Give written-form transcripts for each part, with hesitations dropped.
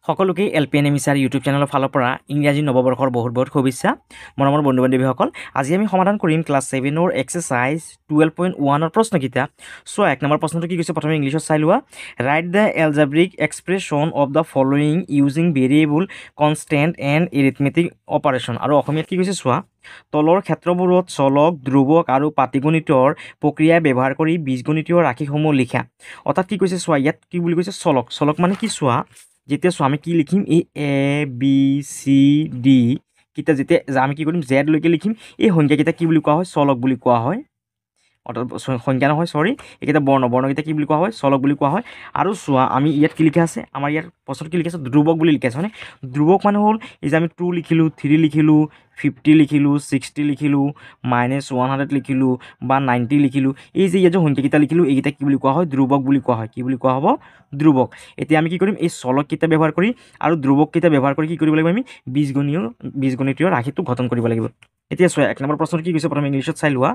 সকলোকে এলপিএনএম ইছাৰ ইউটিউব চেনেলৰ ফালৰ পৰা ইংৰাজী নৱবৰ্ষৰ বহুত বহুত শুভেচ্ছা মৰমৰ বন্ধু বান্ধৱীসকল আজি আমি সমাধান কৰিম ক্লাছ 7ৰ এক্সাৰসাইজ 12.1ৰ প্ৰশ্নকেইটা সো এক নম্বৰ প্ৰশ্নটো কি কৈছে প্ৰথমে ইংলিছত চাই লোৱা right the algebraic expression of the following using variable constant and arithmetic operation আৰু অসমীয়াত কি কৈছে চোৱা তলৰ ক্ষেত্ৰবোৰত চলক ধ্ৰুৱক আৰু পাটিগণিতৰ প্ৰক্ৰিয়া ব্যৱহাৰ কৰি বীজগণিতীয় ৰাশিসমূহ লিখা অৰ্থাৎ কি কৈছে চোৱা ইয়াত কি বুলি কৈছে চলক চলক মানে কি চোৱা যেতিয়া চোৱা আমি কি লিখিম এই এ বি চি ডি কেইটা যেতিয়া আমি কি কৰিম জেডলৈকে লিখিম এই সংখ্যাকেইটা কি বুলি কোৱা হয় চলক বুলি কোৱা হয় অৰ্থাৎ সংখ্যা নহয় চৰি এইকেইটা বৰ্ণকেইটা কি বুলি কোৱা হয় চলক বুলি কোৱা হয় আৰু চোৱা আমি ইয়াত কি লিখা আছে আমাৰ ইয়াত প্ৰশ্নত কি লিখা আছে ধ্ৰুৱক বুলি লিখা আছে হয়নে ধ্ৰুৱক মানে হ'ল এই যে আমি 2 লিখিলোঁ 3 লিখিলোঁ 50 লিখিলোঁ 60 লিখিলোঁ -100 লিখিলোঁ বা 90 লিখিলোঁ এই যে ইয়াত যে সংখ্যাকেইটা লিখিলোঁ এইকেইটা কি বুলি কোৱা হয় ধ্ৰুৱক বুলি কোৱা হয় কি বুলি কোৱা হ'ব ধ্ৰুৱক এতিয়া আমি কি কৰিম এই চলককেইটা ব্যৱহাৰ কৰি আৰু ধ্ৰুৱককেইটা ব্যৱহাৰ কৰি কি কৰিব লাগিব আমি বীজগণিতীয় ৰাশিটো গঠন কৰিব লাগিব এতিয়া চোৱা এক নম্বৰ প্ৰশ্নত কি কৈছে প্ৰথমে ইংলিছত চাই লোৱা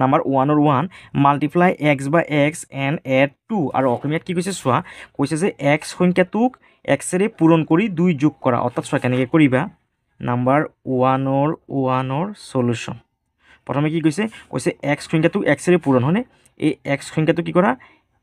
number 1 multiply x by x and add 2 আৰু অসমীয়াত কি কৈছে চোৱা কৈছে যে এক্স সংখ্যাটোক এক্সেৰে পূৰণ কৰি 2 যোগ কৰা অৰ্থাৎ চোৱা কেনেকৈ কৰিবা নাম্বাৰ 1 সলিউশ্যন প্ৰথমে কি কৈছে এক্স সংখ্যাটোক এক্সেৰে পূৰণ হয়নে এই এক্স সংখ্যাটো কি কৰা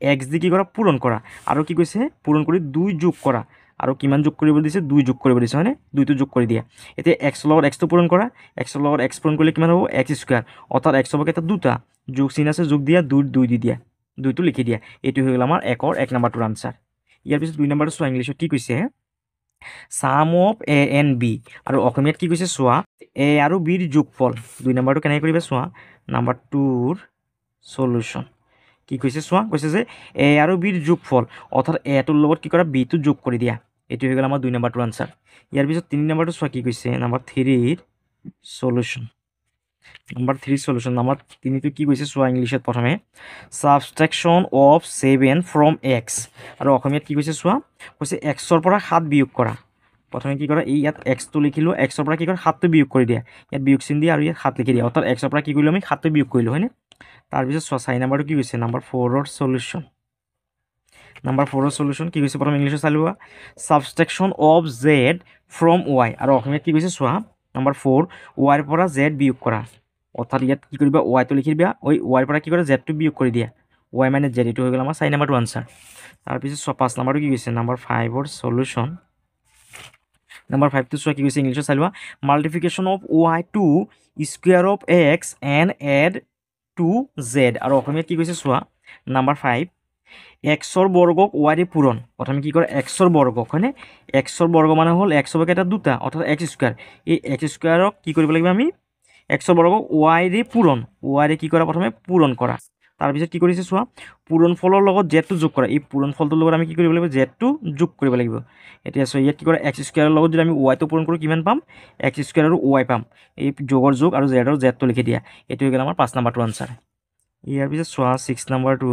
এক্স দি কি কৰা পূৰণ কৰা আৰু কি কৈছে পূৰণ কৰি 2 যোগ কৰা আৰু কিমান যোগ কৰিব দিছে 2 যোগ কৰিব দিছে হয়নে 2টো যোগ কৰি দিয়া এতিয়া এক্সৰ লগত এক্সটো পূৰণ কৰা এক্সৰ লগত এক্স পূৰণ কৰিলে কিমান হ'ব এক্স স্কোৱাৰ অৰ্থাৎ এক্স হ'ব এটা দুটা যোগ চিন আছে যোগ দিয়া 2 দি দিয়া 2টো লিখি দিয়া এইটো হৈ গ'ল আমাৰ একৰ 1 নম্বৰটোৰ আনচাৰ ইয়াৰ পিছত 2 নম্বৰটো চোৱা ইংলিছত কি কৈছে sum of A and B আৰু অসমীয়াত কি কৈছে চোৱা এ আৰু বিৰ যোগফল 2 নম্বৰটো কেনেকৈ কৰিবা চোৱা নাম্বাৰ 2ৰ সলিউশ্যন কি কৈছে চোৱা কৈছে যে এ আৰু বিৰ যোগফল অৰ্থাৎ এটোৰ লগত কি কৰা বিটো যোগ কৰি দিয়া এইটো হৈ গ'ল আমাৰ 2 নম্বৰটোৰ আনচাৰ ইয়াৰ পিছত 3 নম্বৰটো চোৱা কি কৈছে নাম্বাৰ 3ৰ সলিউশ্যন নাম্বাৰ 3 সলিউশ্যন নাম্বাৰ 3টো কি কৈছে চোৱা ইংলিছত প্ৰথমে সাবষ্ট্ৰেকশ্যন অফ 7 ফ্ৰম এক্স আৰু অসমীয়াত কি কৈছে চোৱা কৈছে এক্সৰ পৰা 7 বিয়োগ কৰা প্ৰথমে কি কৰা এই ইয়াত এক্সটো লিখিলোঁ এক্সৰ পৰা কি কৰা 7টো বিয়োগ কৰি দিয়া ইয়াত বিয়োগ চিন দিয়া আৰু ইয়াত 7 লিখি দিয়া অৰ্থাৎ এক্সৰ পৰা কি কৰিলোঁ আমি 7টো বিয়োগ কৰিলোঁ হয়নে তাৰপিছত চোৱা 4 নম্বৰটো কি কৈছে নাম্বাৰ 4ৰ সলিউশ্যন নাম্বাৰ 4ৰ সলিউশ্যন কি কৈছে প্ৰথম ইংলিছত চাই লোৱা সাবষ্ট্ৰেকশ্যন অফ জেড ফ্ৰম ৱাই আৰু অসমীয়াত কি কৈছে চোৱা নাম্বাৰ 4 ৱাইৰ পৰা জেড বিয়োগ কৰা অৰ্থাৎ ইয়াত কি কৰিবা ৱাইটো লিখি দিবা ৱাইৰ পৰা কি কৰা জেডটো বিয়োগ কৰি দিয়া ৱাই মানে জেড এইটো হৈ গ'ল আমাৰ 4 নম্বৰটো আনচাৰ তাৰপিছত চোৱা 5 নম্বৰটো কি কৈছে নাম্বাৰ 5ৰ সলিউশ্যন নাম্বাৰ 5টো চোৱা কি কৈছে ইংলিছত চাই লোৱা multiplication of y to square of x and add two z আৰু অসমীয়াত কি কৈছে চোৱা নাম্বাৰ 5 এক্সৰ বৰ্গক ৱাইৰে পূৰণ প্ৰথমে কি কৰে এক্সৰ বৰ্গক হয়নে এক্সৰ বৰ্গ মানে হ'ল এক্স হ'ব এটা দুটা অৰ্থাৎ এক্স স্কুৱাৰ এই এক্স স্কুৱাৰক কি কৰিব লাগিব আমি এক্সৰ বৰ্গক ৱাইৰে পূৰণ ৱাইৰে কি কৰা প্ৰথমে পূৰণ কৰা তাৰপিছত কি কৰিছে চোৱা পূৰণফলৰ লগত জেডটো যোগ কৰা এই পূৰণফলটোৰ লগত আমি কি কৰিব লাগিব জেডটো যোগ কৰিব লাগিব এতিয়া চোৱা ইয়াত কি কৰা এক্স স্কুৱাৰৰ লগত যদি আমি ৱাইটো পূৰণ কৰোঁ কিমান পাম এক্স স্কুৱাৰ আৰু ৱাই পাম এই যোগৰ যোগ আৰু জেডটো লিখি দিয়া এইটো হৈ গ'ল আমাৰ 5 নম্বৰটো আনচাৰ ইয়াৰ পিছত চোৱা 6 নম্বৰটো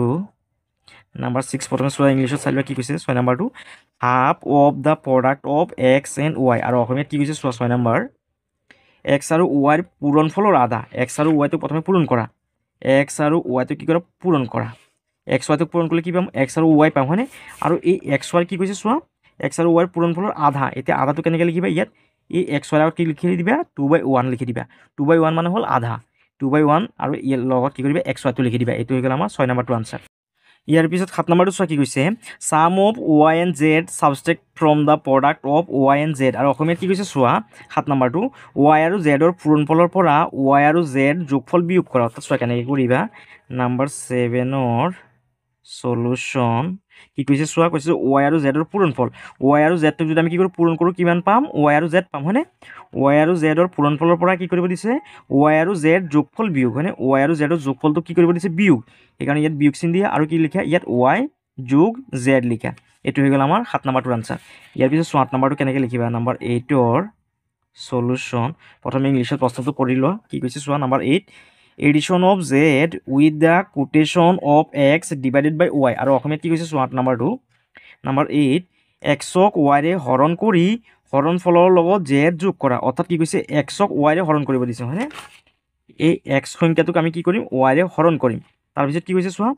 নাম্বাৰ 6 প্ৰথমে চোৱা ইংলিছত চাই লোৱা কি কৈছে 6 নম্বৰটো half of the product of x and Y আৰু অসমীয়াত কি কৈছে চোৱা 6 নম্বৰ এক্স আৰু ৱাইৰ পূৰণফলৰ আধা এক্স আৰু ৱাইটো প্ৰথমে পূৰণ কৰা এক্স আৰু ৱাইটো কি কৰা পূৰণ কৰা এক্স ৱাইটো পূৰণ কৰিলে কি পাম এক্স আৰু ৱাই পাম হয়নে আৰু এই এক্স ৱাই কি কৈছে চোৱা এক্স আৰু ৱাইৰ পূৰণফলৰ আধা এতিয়া আধাটো কেনেকৈ লিখিবা ইয়াত এই এক্স ৱাইৰ আগত কি লিখি দিবা 2/1 লিখি দিবা 2/1 মানে হ'ল আধা 2/1 আৰু ইয়াৰ লগত কি কৰিবা এক্স ৱাইটো লিখি দিবা এইটো হৈ গ'ল আমাৰ 6 নম্বৰটো আনচাৰ ইয়াৰ পিছত 7 নম্বৰটো চোৱা কি কৈছে sum of y and z subtract from the product of y and z আৰু অসমীয়াত কি কৈছে চোৱা 7 নম্বৰটো ৱাই আৰু জেডৰ পূৰণফলৰ পৰা ৱাই আৰু জেড যোগফল বিয়োগ কৰা অৰ্থাৎ চোৱা কেনেকৈ কৰিবা নাম্বাৰ 7ৰ সলিউশ্যন কি কৈছে চোৱা কৈছে ৱাই আৰু জেডৰ পূৰণফল ৱাই আৰু জেডটোক যদি আমি কি কৰোঁ পূৰণ কৰোঁ কিমান পাম ৱাই আৰু জেড পাম হয়নে ৱাই আৰু জেডৰ পূৰণফলৰ পৰা কি কৰিব দিছে ৱাই আৰু জেড যোগফল বিয়োগ হয়নে ৱাই আৰু জেডৰ যোগফলটো কি কৰিব দিছে বিয়োগ সেইকাৰণে ইয়াত বিয়োগ চিন দিয়া আৰু কি লিখা ইয়াত ৱাই যোগ জেড লিখা এইটো হৈ গ'ল আমাৰ 7 নম্বৰটোৰ আনচাৰ ইয়াৰ পিছত 8 নম্বৰটো কেনেকৈ লিখিবা নাম্বাৰ 8ৰ সলিউশ্যন প্ৰথমে ইংলিছত প্ৰশ্নটো পঢ়ি লোৱা কি কৈছে চোৱা number 8 addition of z with the quotation of x divided by y আৰু অসমীয়াত কি কৈছে চোৱা 8 নম্বৰটো নাম্বাৰ 8 এক্সক ৱাইৰে হৰণ কৰি হৰণফলৰ লগত জেড যোগ কৰা অৰ্থাৎ কি কৈছে এক্সক ৱাইৰে হৰণ কৰিব দিছে হয়নে এই এক্স সংখ্যাটোক আমি কি কৰিম ৱাইৰে হৰণ কৰিম তাৰপিছত কি কৈছে চোৱা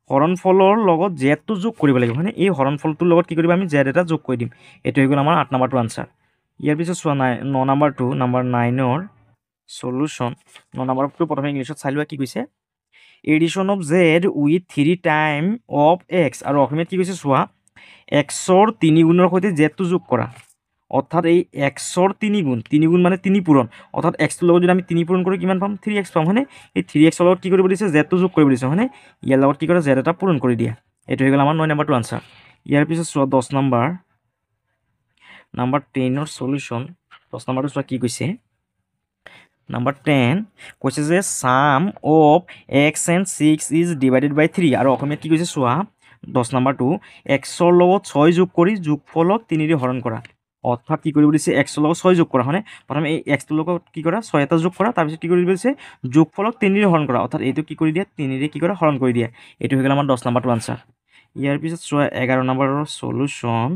হৰণফলৰ লগত জেডটো যোগ কৰিব লাগিব হয়নে এই হৰণফলটোৰ লগত কি কৰিম আমি জেড এটা যোগ কৰি দিম এইটো হৈ গ'ল আমাৰ 8 নম্বৰটো আনচাৰ ইয়াৰ পিছত চোৱা 9 নম্বৰটো নম্বৰ 9ৰ সলিউশন 9 নম্বৰটো প্ৰথমে ইংলিছত চাই লোৱা কি কৈছে addition of z with 3 time of x আৰু অসমীয়াত কি কৈছে চোৱা এক্সৰ 3 গুণৰ সৈতে জেডটো যোগ কৰা অৰ্থাৎ এই এক্সৰ 3 গুণ মানে 3 পূৰণ অৰ্থাৎ এক্সটোৰ লগত যদি আমি 3 পূৰণ কৰি কিমান পাম 3x পাম হয়নে এই 3x লগত কি কৰিব দিছে জেডটো যোগ কৰিব দিছে হয়নে ইয়াৰ লগত কি কৰে জেড এটা পূৰণ কৰি দিয়া এইটো হৈ গ'ল আমাৰ 9 নম্বৰটো আনচাৰ ইয়াৰ পিছত চোৱা 10 নম্বৰ 10ৰ সলিউশন 10 নম্বৰটো চোৱা কি কৈছে নম্বৰ 10 কৈছে যে sum of x and 6 is divided by 3 আৰু অসমীয়াত কি কৈছে চোৱা 10 নম্বৰটো এক্সৰ লগত 6 যোগ কৰি যোগফলক 3ৰে হৰণ কৰা অৰ্থাৎ কি কৰিব দিছে এক্সৰ লগত 6 যোগ কৰা হয়নে প্ৰথমে এই এক্সটোৰ লগত কি কৰা 6 এটা যোগ কৰা তাৰপিছত কি কৰিব দিছে যোগফলক 3ৰে হৰণ কৰা অৰ্থাৎ এইটো কি কৰি দিয়া 3ৰে কি কৰা হৰণ কৰি দিয়া এইটো হৈ গ'ল আমাৰ 10 নম্বৰটো আনচাৰ ইয়াৰ পিছত চোৱা 11 নম্বৰৰ সলিউশন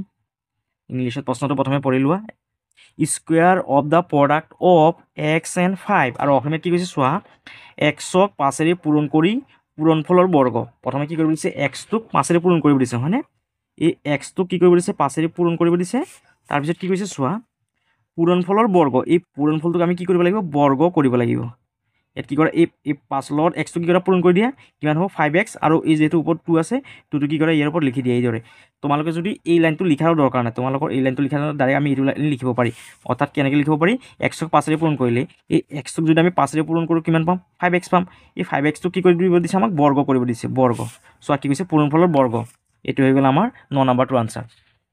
ইংলিছত প্ৰশ্নটো প্ৰথমে পঢ়ি লোৱা square of the product of x and 5 আৰু অসমীয়াত কি কৈছে চোৱা এক্সক 5ৰে পূৰণ কৰি পূৰণফলৰ বৰ্গ প্ৰথমে কি কৰিব দিছে এক্সটোক 5ৰে পূৰণ কৰিব দিছে হয়নে এই এক্সটোক কি কৰিব দিছে 5ৰে পূৰণ কৰিব দিছে তাৰপিছত কি কৈছে চোৱা পূৰণফলৰ বৰ্গ এই পূৰণফলটোক আমি কি কৰিব লাগিব বৰ্গ কৰিব লাগিব ইয়াত কি কৰে এই 5 লগত এক্সটো কি কৰে পূৰণ কৰি দিয়া কিমান হ'ব 5x আৰু এই যেহেতু ওপৰত 2 আছে 2টো কি কৰে ইয়াৰ ওপৰত লিখি দিয়া এইদৰে তোমালোকে যদি এই লাইনটো লিখাৰ দৰকাৰ নাই তোমালোকৰ এই লাইনটো লিখাৰ ডাইৰেক্ট আমি এইটো লাইন লিখিব পাৰি অৰ্থাৎ কেনেকৈ লিখিব পাৰি এক্সক 5ৰে পূৰণ কৰিলে এই এক্সটোক যদি আমি 5ৰে পূৰণ কৰোঁ কিমান পাম 5x পাম এই 5xটোক কি কৰি দিব দিছে আমাক বৰ্গ কৰিব দিছে বৰ্গ চোৱা কি কৈছে পূৰণফলৰ বৰ্গ এইটো হৈ গ'ল আমাৰ 9 নম্বৰটো আনচাৰ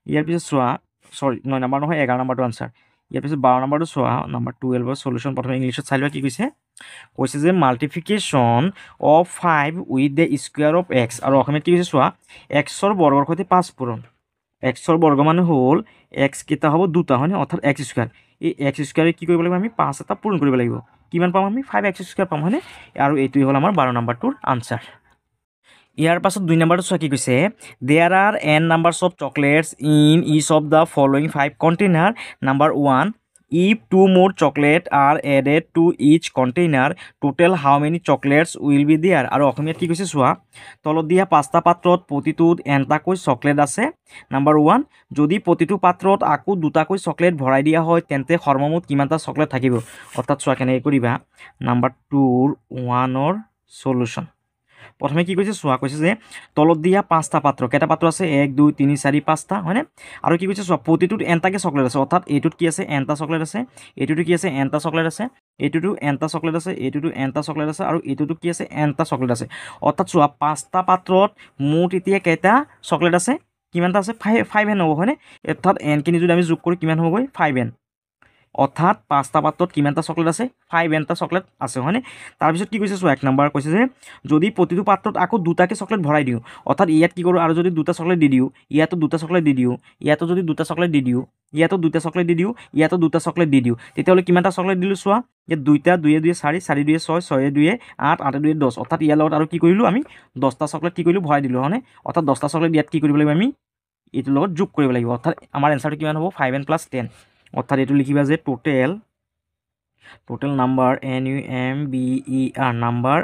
ইয়াৰ পিছত চোৱা সৰি 9 নম্বৰ নহয় 11 নম্বৰটো আনচাৰ ইয়াৰ পিছত 12 নম্বৰটো চোৱা নম্বৰ 12ৰ সলিউশন প্ৰথমে ইংলিছত চাই লোৱা কি কৈছে যে multiplication of 5 with the square of x আৰু অসমীয়াত কি কৈছে চোৱা এক্সৰ বৰ্গৰ সৈতে 5 পূৰণ এক্সৰ বৰ্গ মানে হ'ল এক্স কেইটা হ'ব 2টা হয়নে অৰ্থাৎ এক্স স্কুয়াৰ এই এক্স স্কুয়াৰে কি কৰিব লাগিব আমি 5 এটা পূৰণ কৰিব লাগিব কিমান পাম আমি 5x স্কুয়াৰ পাম হয়নে আৰু এইটোৱে হ'ল আমাৰ 12 নম্বৰটোৰ আনচাৰ ইয়াৰ পাছত 2 নম্বৰটো চোৱা কি কৈছে there are n numbers of chocolates in each of the following 5 container number 1 if 2 more chocolate are added to each container total how many chocolates will be there আৰু অসমীয়াত কি কৈছে চোৱা তলত দিয়া 5টা পাত্ৰত প্ৰতিটোত nটাকৈ চকলেট আছে নম্বৰ 1 যদি প্ৰতিটো পাত্ৰত আকৌ 2টাকৈ চকলেট ভৰাই দিয়া হয় তেন্তে সৰ্বমুঠ কিমানটা চকলেট থাকিব অৰ্থাৎ চোৱা কেনেকৈ কৰিবা নম্বৰ 2ৰ 1ৰ সলিউশন প্ৰথমে কি কৈছে চোৱা কৈছে যে তলত দিয়া 5টা পাত্ৰ কেইটা পাত্ৰ আছে 1 2 3 4 5টা হয়নে আৰু কি কৈছে চোৱা প্ৰতিটোত nটাকে চকলেট আছে অৰ্থাৎ এইটোত কি আছে nটা চকলেট আছে এইটোতো কি আছে nটা চকলেট আছে এইটোতো nটা চকলেট আছে এইটোতো nটা চকলেট আছে আৰু এইটোতো কি আছে nটা চকলেট আছে অৰ্থাৎ চোৱা 5টা পাত্ৰত মুঠ এতিয়া কেইটা চকলেট আছে কিমানটা আছে 5n হ'ব হয়নে অৰ্থাৎ n খিনি যদি আমি যোগ কৰো কিমান হ'বগৈ 5n অৰ্থাৎ 5টা পাত্ৰত কিমানটা চকলেট আছে 5nটা চকলেট আছে হয়নে তাৰপিছত কি কৈছে চোৱা 1 নম্বৰ কৈছে যে যদি প্ৰতিটো পাত্ৰত আকৌ 2টাকে চকলেট ভৰাই দিওঁ অৰ্থাৎ ইয়াত কি কৰোঁ আৰু যদি 2টা চকলেট দি দিওঁ ইয়াতো 2টা চকলেট দি দিওঁ ইয়াতো যদি 2টা চকলেট দি দিওঁ ইয়াতো 2টা চকলেট দি দিওঁ ইয়াতো 2টা চকলেট দি দিওঁ তেতিয়াহ'লে কিমানটা চকলেট দিলোঁ চোৱা ইয়াত 2টা 2 2 4 4 2 6 6 2 8 8 2 10 অৰ্থাৎ ইয়াৰ লগত আৰু কি কৰিলোঁ আমি 10টা চকলেট কি কৰিলোঁ ভৰাই দিলোঁ হয়নে অৰ্থাৎ 10টা চকলেট ইয়াত কি কৰিব লাগিব আমি এইটোৰ লগত যোগ কৰিব লাগিব অৰ্থাৎ আমাৰ এনচাৰটো কিমান হ'ব 5n + 10 অৰ্থাৎ এইটো লিখিবা যে total number NUMBER number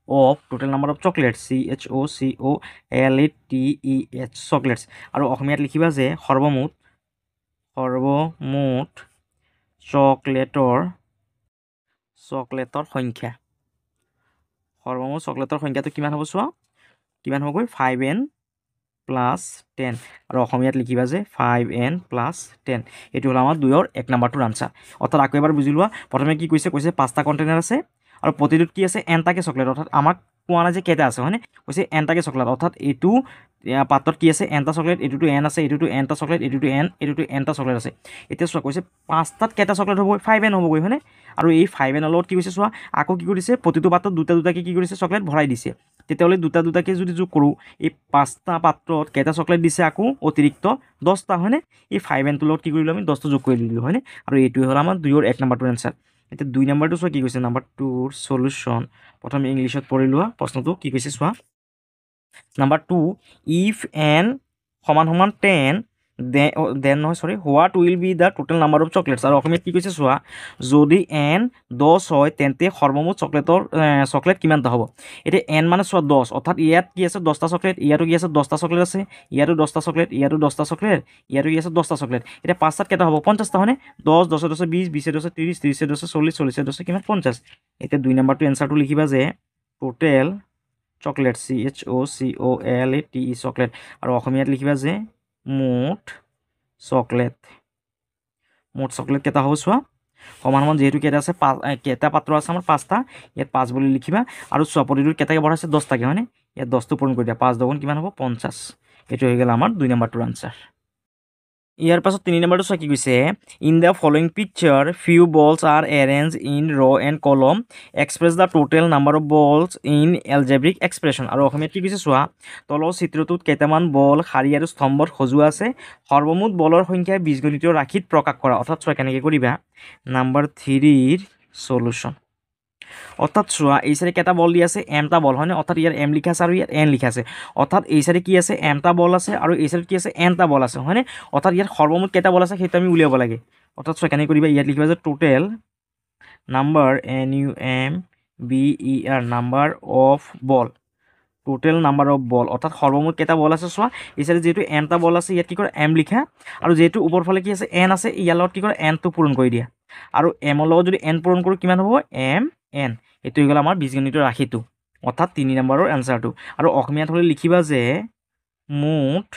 of total number of chocolates CHOCOLATES chocolates আৰু অসমীয়াত লিখিবা যে সৰ্বমুঠ চকলেটৰ সংখ্যা সৰ্বমুঠ চকলেটৰ সংখ্যাটো কিমান হ'ব চোৱা কিমান হ'বগৈ 5n + 10 আৰু অসমীয়াত লিখিবা যে 5n + 10 এইটো হ'ল আমাৰ 2ৰ 1 নম্বৰটোৰ আনচাৰ অৰ্থাৎ আকৌ এবাৰ বুজি লোৱা প্ৰথমে কি কৈছে 5টা কণ্টেইনাৰ আছে আৰু প্ৰতিটোত কি আছে nটাকে চকলেট অৰ্থাৎ আমাক কোৱা নাই যে কেইটা আছে হয়নে কৈছে nটাকে চকলেট অৰ্থাৎ এইটো পাত্ৰত কি আছে nটা চকলেট এইটোতো n আছে এইটোতো nটা চকলেট এইটোতো nটা চকলেট আছে এতিয়া চোৱা কৈছে 5টাত কেইটা চকলেট হ'বগৈ 5n হ'বগৈ হয়নে আৰু এই 5n লগত কি কৈছে চোৱা আকৌ কি কৰিছে প্ৰতিটো পাত্ৰত 2টাকে কি কৰিছে চকলেট ভৰাই দিছে তেতিয়াহ'লে 2টাকে যদি যোগ কৰোঁ এই 5টা পাত্ৰত কেইটা চকলেট দিছে আকৌ অতিৰিক্ত 10টা হয়নে এই 5nটোৰ লগত কি কৰিলোঁ আমি 10টা যোগ কৰি দিলোঁ হয়নে আৰু এইটোৱে হ'ল আমাৰ 2ৰ 1 নম্বৰটোৰ এনচাৰ এতিয়া 2 নম্বৰটো চোৱা কি কৈছে নম্বৰ 2ৰ সলিউশন প্ৰথমে ইংলিছত পঢ়ি লোৱা প্ৰশ্নটো কি কৈছে চোৱা নম্বৰ 2 if n = 10 দেন নহয় সৰি what will be the total number of chocolates আৰু অসমীয়াত কি কৈছে চোৱা যদি n 10 হয় তেন্তে সৰ্বমুঠ চকলেট কিমানটা হ'ব এতিয়া n মানে চোৱা 10 অৰ্থাৎ ইয়াত কি আছে 10টা চকলেট ইয়াতো কি আছে 10টা চকলেট আছে ইয়াতো 10টা চকলেট ইয়াতো 10টা চকলেট ইয়াতো কি আছে 10টা চকলেট এতিয়া 5টাত কেইটা হ'ব 50টা হয়নে 10 10 10 20 20 10 30 30 10 40 40 10 কিমান 50 এতিয়া 2 নম্বৰটো এনসাৰটো লিখিবা যে টোটেল চকলেট CHOCOLATE চকলেট আৰু অসমীয়াত লিখিবা যে মুঠ চকলেট কেইটা হ'ব চোৱা সমান যেহেতু কেইটা আছে কেইটা পাত্ৰ আছে আমাৰ 5টা ইয়াত 5 বুলি লিখিবা আৰু চোৱা প্ৰতিটোৰ কেইটাকে বঢ়াইছে 10টাকে হয়নে ইয়াত 10টো পূৰণ কৰি দিয়া 5 দুগুণ কিমান হ'ব 50 এইটো হৈ গ'ল আমাৰ 2 নম্বৰটোৰ আনসাৰ ইয়াৰ পাছত 3 নম্বৰটো চোৱা কি কৈছে in the following picture few বলছ আৰ এৰেঞ্জ ইন ৰ এণ্ড কলম express the total number of বলছ ইন এলজেব্ৰিক এক্সপ্ৰেছন আৰু অসমীয়াত কি কৈছে চোৱা তলৰ চিত্ৰটোত কেইটামান বল শাৰী আৰু স্তম্ভত সজোৱা আছে সৰ্বমুঠ বলৰ সংখ্যা বীজগণিতীয় ৰাশিত প্ৰকাশ কৰা অৰ্থাৎ চোৱা কেনেকৈ কৰিবা নাম্বাৰ 3ৰ সলিউশ্যন অৰ্থাৎ চোৱা এই সাইডে কেটা বল দি আছে এমটা বল হয়নে অর্থাৎ ইয়ার এম লিখা আছে আর ইয়ার এন লিখা আছে অর্থাৎ এই সাইডে কি আছে এমটা বল আছে আর এই সাইডে কি আছে এনটা বল আছে হয়নে অর্থাৎ ইয়ার সর্বমুঠ কেটা বল আছে সেইটো আমি উলিয়াব লাগে অর্থাৎ চোৱা কেনে কৰিবা ইয়াত লিখিবা যে total number NUMBER number of ball total number of ball অৰ্থাৎ সৰ্বমুঠ কেটা বল আছে চোৱা এই সাইডে যেহেতু এমটা বল আছে ইয়াত কি কৰে এম লিখা আৰু যেহেতু ওপৰ ফালে কি আছে এন আছে ইয়াৰ লগত কি কৰে এনটো পূৰণ কৰি দিয়া আৰু এমৰ লগত যদি এন পূৰণ কৰোঁ কিমান হ'ব MN এইটো হৈ গ'ল আমাৰ বীজগণিতৰ ৰাশিটো অৰ্থাৎ 3 নম্বৰৰ এনসাৰটো আৰু অসমীয়াত হ'লে লিখিবা যে মুঠ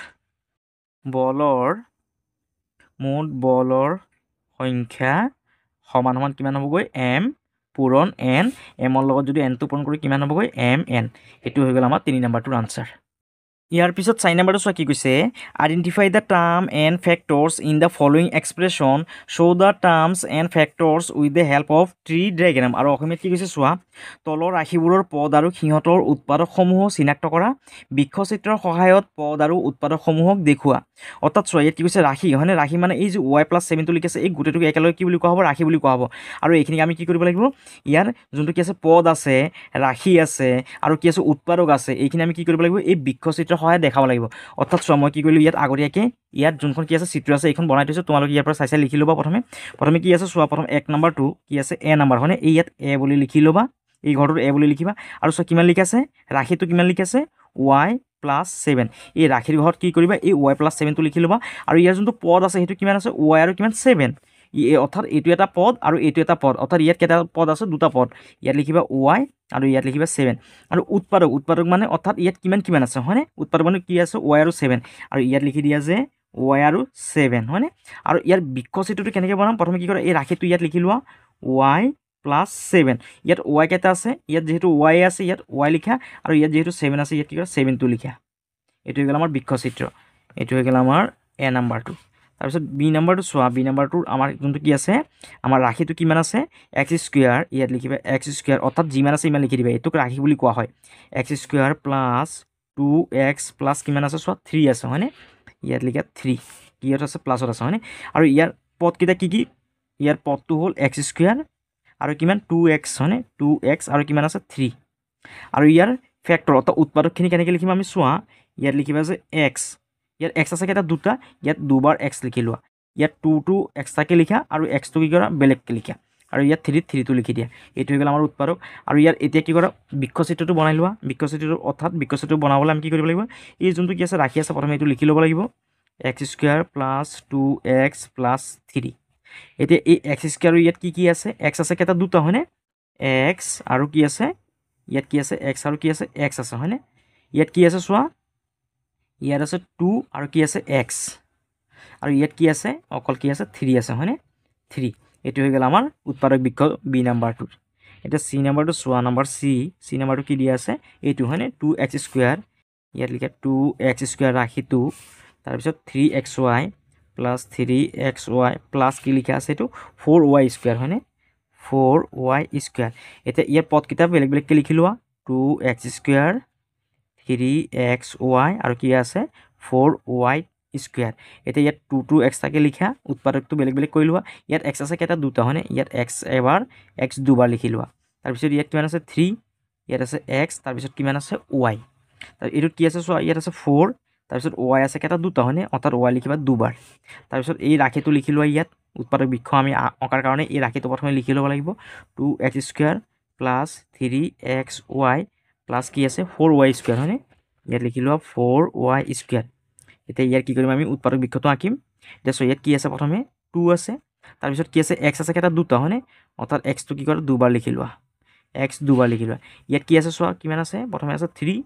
বলৰ সংখ্যা সমান কিমান হ'বগৈ M পূৰণ N এমৰ লগত যদি এনটো পূৰণ কৰি কিমান হ'বগৈ MN এইটো হৈ গ'ল আমাৰ 3 নম্বৰটোৰ আনসাৰ ইয়াৰ পিছত 4 নম্বৰটো চোৱা কি কৈছে identify the term and factors in the following expression show' the terms and factors with the help of tree diagram আৰু অসমীয়াত কি কৈছে চোৱা তলৰ ৰাশিবোৰৰ পদ আৰু সিহঁতৰ উৎপাদকসমূহক চিনাক্ত কৰা বৃক্ষচিত্ৰৰ সহায়ত পদ আৰু উৎপাদকসমূহক দেখুওৱা অৰ্থাৎ চোৱা ইয়াত কি কৈছে ৰাশি হয়নে ৰাশি মানে এই যে y+7টো লিখিছে এই গোটেইটোক একেলগে কি বুলি কোৱা হ'ব ৰাশি বুলি কোৱা হ'ব আৰু এইখিনিক আমি কি কৰিব লাগিব ইয়াৰ যোনটো কি আছে পদ আছে ৰাশি আছে আৰু কি আছে উৎপাদক আছে এইখিনি আমি কি কৰিব লাগিব এই বৃক্ষচিত্ৰ সহায় দেখাব লাগিব অৰ্থাৎ চোৱা মই কি কৰিলোঁ ইয়াত আগতীয়াকৈ ইয়াত যোনখন কি আছে চিত্ৰ আছে এইখন বনাই থৈছোঁ তোমালোকে ইয়াৰ পৰা চাই লিখি ল'বা প্ৰথমে কি আছে চোৱা প্ৰথম 1 নম্বৰটো কি আছে এ নম্বৰ হয়নে এই ইয়াত এ বুলি লিখি ল'বা এই ঘৰটোত এ বুলি লিখিবা আৰু চোৱা কিমান লিখা আছে ৰাশিটো কিমান লিখা আছে y+7 এই ৰাশিৰ ঘৰত কি কৰিবা এই y+7টো লিখি ল'বা আৰু ইয়াৰ যোনটো পদ আছে সেইটো কিমান আছে y আৰু কিমান 7 অৰ্থাৎ এইটো এটা পদ আৰু এইটো এটা পদ অৰ্থাৎ ইয়াত কেইটা পদ আছে দুটা পদ ইয়াত লিখিবা y আৰু ইয়াত লিখিবা 7 আৰু উৎপাদক মানে অৰ্থাৎ ইয়াত কিমান আছে হয়নে উৎপাদক মানে কি আছে y আৰু 7 আৰু ইয়াত লিখি দিয়া যে y আৰু 7 হয়নে আৰু ইয়াৰ বৃক্ষচিত্ৰটো কেনেকৈ বনাম প্ৰথমে কি কৰা এই ৰাশিটো ইয়াত লিখি লোৱা y+7 ইয়াত y কেইটা আছে ইয়াত যেহেতু y আছে ইয়াত y লিখা আৰু ইয়াত যেহেতু 7 আছে ইয়াত কি কৰা 7টো লিখা এইটো হৈ গ'ল আমাৰ বৃক্ষচিত্ৰ এইটো হৈ গ'ল আমাৰ এ নম্বৰটো তাৰপিছত বি নম্বৰটো চোৱা বি নম্বৰটোৰ আমাৰ যোনটো কি আছে আমাৰ ৰাশিটো কিমান আছে x² ইয়াত লিখিবা x² অৰ্থাৎ যিমান আছে ইমান লিখি দিবা এইটোক ৰাশি বুলি কোৱা হয় x² + 2x প্লাছ কিমান আছে চোৱা 3 আছে হয়নে ইয়াত লিখা 3 কিয়ত আছে প্লাছত আছে হয়নে আৰু ইয়াৰ পদকেইটা কি ইয়াৰ পদটো হ'ল x² আৰু কিমান 2x হয়নে 2x আৰু কিমান আছে 3 আৰু ইয়াৰ ফেক্টৰ অৰ্থাৎ উৎপাদকখিনি কেনেকৈ লিখিম আমি চোৱা ইয়াত লিখিবা যে x ইয়াত x আছে কেইটা দুটা ইয়াত দুবাৰ x লিখি লোৱা ইয়াত 2টো এক্সট্ৰাকৈ লিখা আৰু xটো কি কৰা বেলেগকৈ লিখা আৰু ইয়াত 3টো লিখি দিয়া এইটো হৈ গ'ল আমাৰ উৎপাদক আৰু ইয়াৰ এতিয়া কি কৰা বৃক্ষচিত্ৰটো বনাই লোৱা বৃক্ষচিত্ৰটো অৰ্থাৎ বৃক্ষচিত্ৰ বনাবলৈ আমি কি কৰিব লাগিব এই যোনটো কি আছে ৰাশি আছে প্ৰথমে এইটো লিখি ল'ব লাগিব x² + 2x + 3 এতিয়া এই x² আৰু ইয়াত কি আছে x আছে কেইটা দুটা হয়নে x আৰু কি আছে ইয়াত কি আছে x আৰু কি আছে x আছে হয়নে ইয়াত কি আছে চোৱা ইয়াত আছে 2 আৰু কি আছে x আৰু ইয়াত কি আছে অকল কি আছে 3 আছে হয়নে 3 এইটো হৈ গ'ল আমাৰ উৎপাদক বৃক্ষ বি নম্বৰটোৰ এটা চি নম্বৰটো চোৱা নম্বৰ চি নম্বৰটো কি দিয়া আছে এইটো হয়নে 2x² ইয়াত লিখা 2x² ৰাশিটো তাৰপিছত 3xy + 3xy প্লাছ কি লিখা আছে এইটো 4y² হয়নে 4y² এতিয়া ইয়াৰ পদকেইটা বেলেগকৈ লিখি লোৱা 2x² 3xy আৰু কি আছে 4y² এতিয়া ইয়াত 2 এক্সট্ৰাকৈ লিখা উৎপাদকটো বেলেগ কৰি লোৱা ইয়াত x আছে কেইটা দুটা হয়নে ইয়াত x এবাৰ x দুবাৰ লিখি লোৱা তাৰপিছত ইয়াত কিমান আছে 3 ইয়াত আছে x তাৰপিছত কিমান আছে y তাৰ এইটোত কি আছে চোৱা ইয়াত আছে 4 তাৰপিছত ৱাই আছে কেইটা দুটা হয়নে অৰ্থাৎ ৱাই লিখিবা দুবাৰ তাৰপিছত এই ৰাশিটো লিখি লোৱা ইয়াত উৎপাদক বৃক্ষ আমি অঁকাৰ কাৰণে এই ৰাশিটো প্ৰথমে লিখি ল'ব লাগিব 2x² প্লাছ 3xy প্লাছ কি আছে 4y² হয়নে ইয়াত লিখি লোৱা 4y²। এতিয়া ইয়াৰ কি কৰিম আমি উৎপাদক বৃক্ষটো আঁকিম এতিয়া ইয়াত কি আছে প্ৰথমে 2 আছে তাৰপিছত কি আছে x আছে কেইটা দুটা হয়নে অৰ্থাৎ xটো কি কৰে দুবাৰ লিখি লোৱা x দুবাৰ লিখি লোৱা ইয়াত কি আছে চোৱা কিমান আছে প্ৰথমে আছে 3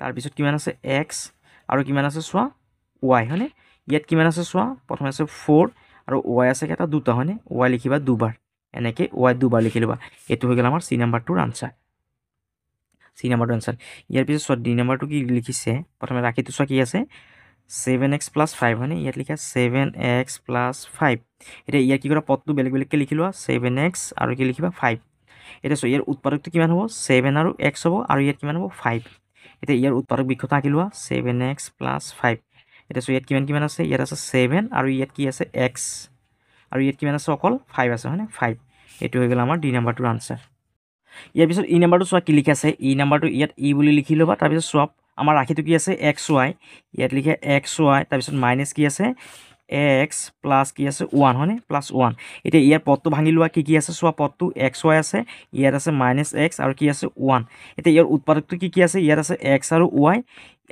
তাৰপিছত কিমান আছে x আৰু কিমান আছে চোৱা y হয়নে ইয়াত কিমান আছে চোৱা প্ৰথমে আছে 4 আৰু y আছে কেইটা দুটা হয়নে y লিখিবা দুবাৰ এনেকৈ y দুবাৰ লিখি ল'বা এইটো হৈ গ'ল আমাৰ c নাম্বাৰটোৰ আনসাৰ c নাম্বাৰটোৰ আনসাৰ ইয়াৰ পিছত চোৱা d নাম্বাৰটো কি লিখিছে প্ৰথমে ৰাখিটো চোৱা কি আছে 7x + 5 হয়নে ইয়াত লিখা 7x + 5 এতিয়া ইয়াৰ কি কৰা পদটো বেলেগ বেলেগকৈ লিখি লোৱা 7x আৰু কি লিখিবা 5 এতিয়া চোৱা ইয়াৰ উৎপাদকটো কিমান হ'ব 7 আৰু x হ'ব আৰু ইয়াত কিমান হ'ব 5 এতিয়া ইয়াৰ উৎপাদক বৃক্ষটো আঁকি লোৱা 7x + 5 এতিয়া চোৱা ইয়াত কিমান আছে ইয়াত আছে 7 আৰু ইয়াত কি আছে x আৰু ইয়াত কিমান আছে অকল 5 আছে হয়নে 5 এইটো হৈ গ'ল আমাৰ d নাম্বাৰটোৰ আনসাৰ ইয়াৰ পিছত ই নাম্বাৰটো চোৱা কি লিখা আছে ই নাম্বাৰটো ইয়াত ই বুলি লিখি ল'বা তাৰপিছত চোৱা আমাৰ ৰাশিটো কি আছে xy ইয়াত লিখে xy তাৰপিছত মাইনাছ কি আছে x প্লাছ কি আছে 1 হয়নে প্লাছ 1 এতিয়া ইয়াৰ পদটো ভাঙি লোৱা কি আছে চোৱা পদটো xy আছে ইয়াত আছে -x আৰু কি আছে 1 এতিয়া ইয়াৰ উৎপাদকটো কি আছে ইয়াত আছে x আৰু y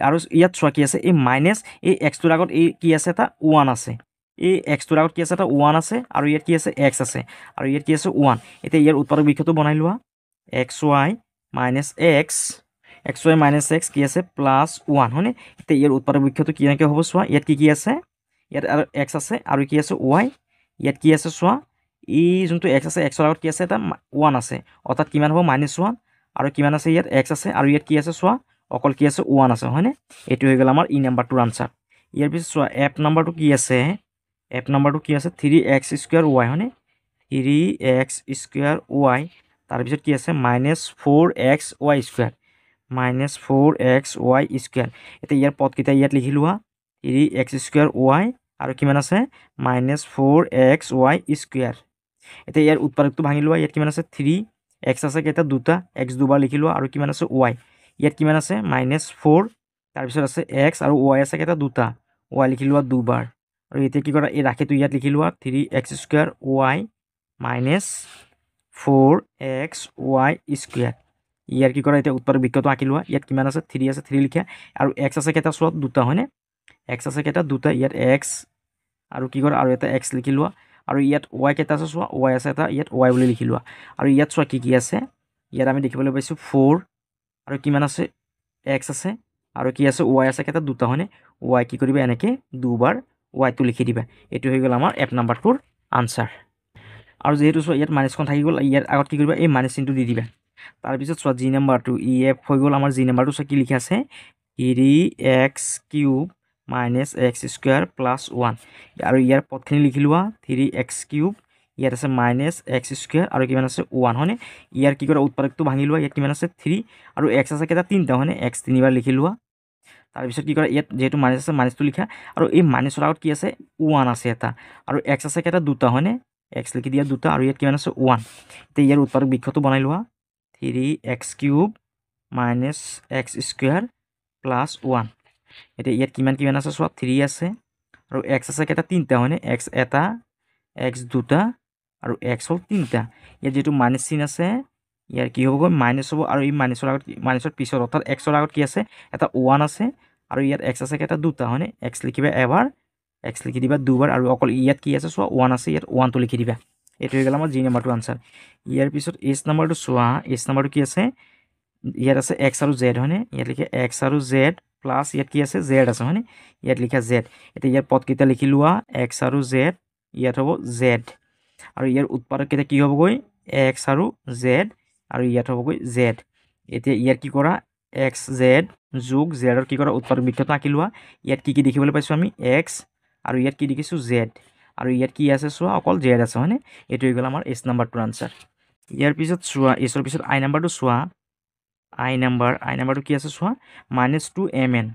আৰু ইয়াত চোৱা কি আছে এই মাইনাছ এই xটোৰ আগত এই কি আছে এটা 1 আছে এই xটোৰ আগত কি আছে এটা 1 আছে আৰু ইয়াত কি আছে x আছে আৰু ইয়াত কি আছে 1 এতিয়া ইয়াৰ উৎপাদক বৃক্ষটো বনাই লোৱা xy - x xy - x কি আছে +1 হয়নে এতিয়া ইয়াৰ উৎপাদক বৃক্ষটো কি এনেকৈ হ'ব চোৱা ইয়াত কি আছে ইয়াত আৰু x আছে আৰু কি আছে y ইয়াত কি আছে চোৱা এই যোনটো x আছে xৰ আগত কি আছে এটা 1 আছে অৰ্থাৎ কিমান হ'ব -1 আৰু কিমান আছে ইয়াত x আছে আৰু ইয়াত কি আছে চোৱা অকল কি আছে 1 আছে হয়নে এইটো হৈ গ'ল আমাৰ ই নাম্বাৰটোৰ আনসাৰ ইয়াৰ পিছত চোৱা f নাম্বাৰটো কি আছে f নাম্বাৰটো কি আছে 3x² y হয়নে 3x² y তাৰপিছত কি আছে -4xy² -4xy² এতিয়া ইয়াৰ পদকেইটা ইয়াত লিখি লোৱা 3x² y আৰু কিমান আছে -4xy² এতিয়া ইয়াৰ উৎপাদকটো ভাঙি লোৱা ইয়াত কিমান আছে 3x আছে কেইটা দুটা x দুবাৰ লিখি লোৱা আৰু কিমান আছে y ইয়াত কিমান আছে -4 তাৰপিছত আছে x আৰু y আছে কেইটা দুটা y লিখি লোৱা দুবাৰ আৰু এতিয়া কি কৰা এই ৰাশিটো ইয়াত লিখি লোৱা 3x² y -4xy² ইয়াৰ কি কৰা এতিয়া উৎপাদক বৃক্ষটো আঁকি লোৱা ইয়াত কিমান আছে 3 আছে 3 লিখা আৰু x আছে কেইটা চোৱা দুটা হয়নে x আছে কেইটা দুটা ইয়াত x আৰু কি কৰা আৰু এটা x লিখি লোৱা আৰু ইয়াত y কেইটা আছে চোৱা y আছে এটা ইয়াত y বুলি লিখি লোৱা আৰু ইয়াত চোৱা কি আছে ইয়াত আমি দেখিবলৈ পাইছোঁ 4 আৰু কিমান আছে x আছে আৰু কি আছে y আছে কেইটা দুটা হয়নে y কি কৰিবা এনেকৈ দুবাৰ yটো লিখি দিবা এইটো হৈ গ'ল আমাৰ f নাম্বাৰটোৰ আনসাৰ আৰু যেহেতু চোৱা ইয়াত মাইনাছখন থাকি গ'ল ইয়াৰ আগত কি কৰিবা এই মাইনাছ চিনটো দি দিবা তাৰপিছত চোৱা জি নাম্বাৰটো ef হৈ গ'ল আমাৰ জি নাম্বাৰটো চোৱা কি লিখা আছে 3x³ -x² + 1 আৰু ইয়াৰ পদখিনি লিখি লোৱা 3x³ ইয়াত আছে -x² আৰু কিমান আছে 1 হয়নে ইয়াৰ কি কৰা উৎপাদকটো ভাঙি লোৱা ইয়াত কিমান আছে 3 আৰু x আছে কেইটা তিনিটা হয়নে x তিনিবাৰ লিখি লোৱা তাৰপিছত কি কৰা ইয়াত যেহেতু মাইনাছ আছে মাইনাছটো লিখা আৰু এই মাইনাছৰ আগত কি আছে 1 আছে এটা আৰু x আছে কেইটা দুটা হয়নে x লিখি দিয়া দুটা আৰু ইয়াত কিমান আছে 1 এতিয়া ইয়াৰ উৎপাদক বৃক্ষটো বনাই লোৱা 3x³ -x² + 1 এতিয়া ইয়াত কিমান আছে চোৱা 3 আছে আৰু x আছে কেইটা তিনিটা হয়নে x এটা x দুটা আৰু x হ'ল তিনিটা ইয়াত যেহেতু মাইনাছ চিন আছে ইয়াৰ কি হ'বগৈ মাইনাছ হ'ব আৰু এই মাইনাছৰ পিছত অৰ্থাৎ xৰ আগত কি আছে এটা 1 আছে আৰু ইয়াত x আছে কেইটা দুটা হয়নে x লিখিবা এবাৰ x লিখি দিবা দুবাৰ আৰু অকল ইয়াত কি আছে চোৱা 1 আছে ইয়াত 1টো লিখি দিবা এইটো হৈ গ'ল আমাৰ জি নাম্বাৰটো আনসাৰ ইয়াৰ পিছত এইচ নাম্বাৰটো চোৱা এইচ নাম্বাৰটো কি আছে ইয়াত আছে x আৰু z হয়নে ইয়াত লিখে x আৰু z প্লাছ ইয়াত কি আছে z আছে হয়নে ইয়াত লিখা z এতিয়া ইয়াৰ পদকেইটা লিখি লোৱা x আৰু z ইয়াত হ'ব z আৰু ইয়াৰ উৎপাদককেইটা কি হ'বগৈ x আৰু z আৰু ইয়াত হ'বগৈ z এতিয়া ইয়াৰ কি কৰা x z যোগ z ৰ কি কৰা উৎপাদক বৃক্ষটো আঁকি লোৱা ইয়াত কি দেখিবলৈ পাইছোঁ আমি x আৰু ইয়াত কি দেখিছোঁ z আৰু ইয়াত কি আছে চোৱা অকল z আছে হয়নে এইটো হৈ গ'ল আমাৰ এইচ নাম্বাৰটোৰ আনসাৰ ইয়াৰ পিছত চোৱা এইচৰ পিছত আই নাম্বাৰটো চোৱা আই নাম্বাৰটো কি আছে চোৱা -2mn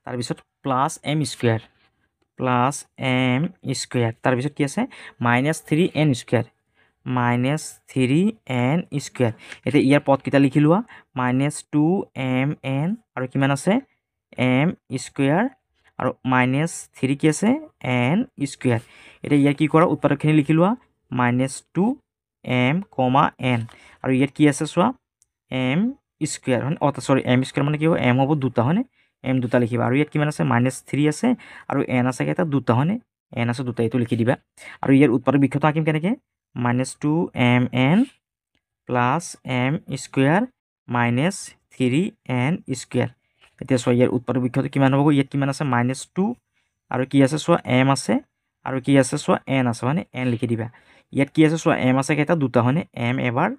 তাৰপিছত +m² তাৰপিছত কি আছে -3n² মাইনাছ 3n স্কুৱেৰ। এতিয়া ইয়াৰ পদকেইটা লিখি লোৱা মাইনাছ 2mn আৰু কিমান আছে m স্কুৱেৰ আৰু মাইনাছ 3 কি আছে n স্কুৱেৰ। এতিয়া ইয়াৰ কি কৰা উৎপাদকখিনি লিখি লোৱা মাইনাছ 2m, n আৰু ইয়াত কি আছে চোৱা m স্কুৱেৰ হয় সৰি m স্কুৱেৰ মানে কি হ'ব m হ'ব দুটা হয়নে m দুটা লিখিবা আৰু ইয়াত কিমান আছে মাইনাছ 3 আছে আৰু n আছে কেইটা দুটা হয়নে n আছে দুটা এইটো লিখি দিবা আৰু ইয়াৰ উৎপাদক বৃক্ষটো আঁকিম কেনেকৈ minus 2mn plus m square minus 3n square. এতিয়া চোৱা ইয়াৰ উৎপাদক বৃক্ষটো কিমান হ'ব ইয়াত কিমান আছে মাইনাছ 2 আৰু কি আছে চোৱা m আছে আৰু কি আছে চোৱা n আছে হয়নে n লিখি দিবা। ইয়াত কি আছে চোৱা m আছে কেইটা দুটা হয়নে m এবাৰ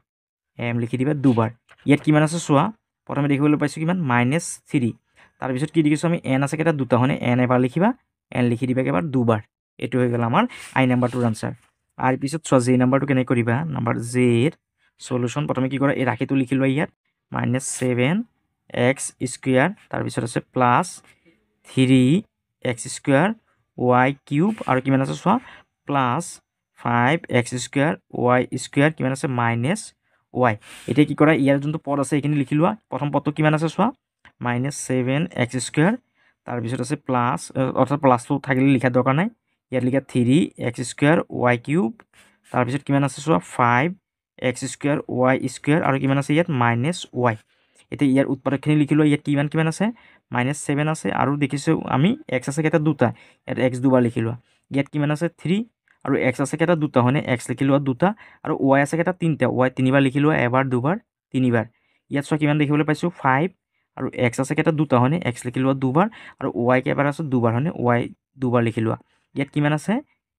m লিখি দিবা দুবাৰ। ইয়াত কিমান আছে চোৱা প্ৰথমে দেখিবলৈ পাইছোঁ কিমান মাইনাছ 3 তাৰপিছত কি দেখিছোঁ আমি n আছে কেইটা দুটা হয়নে n এবাৰ লিখিবা n লিখি দিবা এবাৰ দুবাৰ। এইটো হৈ গ'ল আমাৰ আই নাম্বাৰটোৰ আনচাৰ। আৰু পিছত চোৱা জে নাম্বাৰটো কেনেকৈ কৰিবা নাম্বাৰ জেৰ সলিউশ্যন প্ৰথমে কি কৰা এই ৰাশিটো লিখি লোৱা ইয়াত মাইনাছ 7x স্কুৱেৰ তাৰপিছত আছে plus 3x square y cube আৰু কিমান আছে চোৱা plus 5x square y square কিমান আছে মাইনাছ y। এতিয়া কি কৰা ইয়াৰ যোনটো পদ আছে এইখিনি লিখি লোৱা প্ৰথম পদটো কিমান আছে চোৱা মাইনাছ 7x স্কুৱেৰ তাৰপিছত আছে প্লাছ অৰ্থাৎ প্লাছটো থাকিলে লিখাৰ দৰকাৰ নাই ইয়াত লিখা 3x স্কুৱেৰ y কিউব তাৰপিছত কিমান আছে চোৱা 5x স্কুৱেৰ y স্কুৱেৰ আৰু কিমান আছে ইয়াত মাইনাছ y। এতিয়া ইয়াৰ উৎপাদকখিনি লিখি লোৱা ইয়াত কিমান আছে মাইনাছ 7 আছে আৰু দেখিছোঁ আমি x আছে কেইটা দুটা ইয়াত x দুবাৰ লিখি লোৱা ইয়াত কিমান আছে 3 আৰু x আছে কেইটা দুটা হয়নে x লিখি লোৱা দুটা আৰু y আছে কেইটা তিনিটা y তিনিবাৰ লিখি লোৱা এবাৰ দুবাৰ তিনিবাৰ। ইয়াত চোৱা কিমান দেখিবলৈ পাইছোঁ 5 আৰু x আছে কেইটা দুটা হয়নে x লিখি লোৱা দুবাৰ আৰু y কেইবাৰ আছে দুবাৰ হয়নে y দুবাৰ লিখি লোৱা। ইয়াত কিমান আছে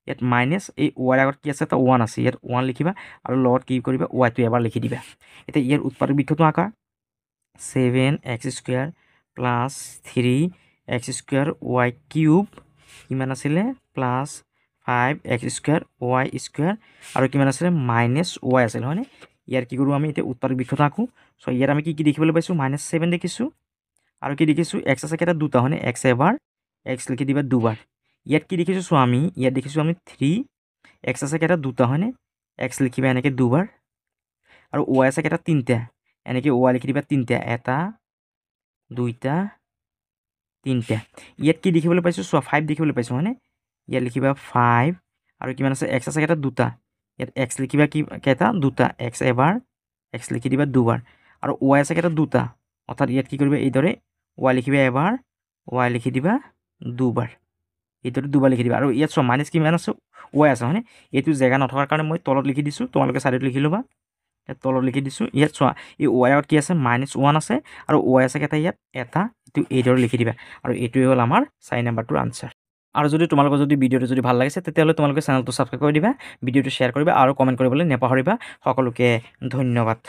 ইয়াত মাইনাছ এই y আগত কি আছে এটা 1 আছে ইয়াত 1 লিখিবা আৰু লগত কি কৰিবা yটো এবাৰ লিখি দিবা। এতিয়া ইয়াৰ উৎপাদক বৃক্ষটো আঁকা 7x square plus 3x square y cube কিমান আছিলে plus 5x square y square আৰু কিমান আছিলে মাইনাছ y আছিল হয়নে। ইয়াৰ কি কৰোঁ আমি এতিয়া উৎপাদক বৃক্ষটো আঁকো চ' ইয়াত আমি কি দেখিবলৈ পাইছোঁ মাইনাছ 7 দেখিছোঁ আৰু কি দেখিছোঁ x আছে কেইটা দুটা হয়নে x এবাৰ x লিখি দিবা দুবাৰ। ইয়াত কি দেখিছোঁ চোৱা আমি ইয়াত দেখিছোঁ আমি 3x আছে কেইটা দুটা হয়নে x লিখিবা এনেকৈ দুবাৰ আৰু y আছে কেইটা তিনিটা এনেকৈ y লিখি দিবা তিনিটা এটা দুইটা তিনিটা। ইয়াত কি দেখিবলৈ পাইছোঁ চোৱা 5 দেখিবলৈ পাইছোঁ হয়নে ইয়াত লিখিবা 5 আৰু কিমান আছে x আছে কেইটা দুটা ইয়াত x লিখিবা কি কেইটা দুটা x এবাৰ x লিখি দিবা দুবাৰ আৰু y আছে কেইটা দুটা অৰ্থাৎ ইয়াত কি কৰিবা এইদৰে y লিখিবা এবাৰ y লিখি দিবা দুবাৰ এইদৰে দুবাৰ লিখি দিবা আৰু ইয়াত চোৱা মাইনাছ কিমান আছে y আছে হয়নে এইটো জেগা নথকাৰ কাৰণে মই তলত লিখি দিছোঁ তোমালোকে ছাইডত লিখি ল'বা ইয়াত তলত লিখি দিছোঁ। ইয়াত চোৱা এই y আগত কি আছে মাইনাছ 1 আছে আৰু y আছে কেইটা ইয়াত এটা এইটো এইদৰে লিখি দিবা আৰু এইটোৱে হ'ল আমাৰ 4 নাম্বাৰটোৰ আনচাৰ। আৰু যদি তোমালোকৰ যদি ভিডিঅ'টো যদি ভাল লাগিছে তেতিয়াহ'লে তোমালোকে চেনেলটো ছাবস্ক্ৰাইব কৰি দিবা ভিডিঅ'টো শ্বেয়াৰ কৰিবা আৰু কমেণ্ট কৰিবলৈ নেপাহৰিবা। সকলোকে ধন্যবাদ।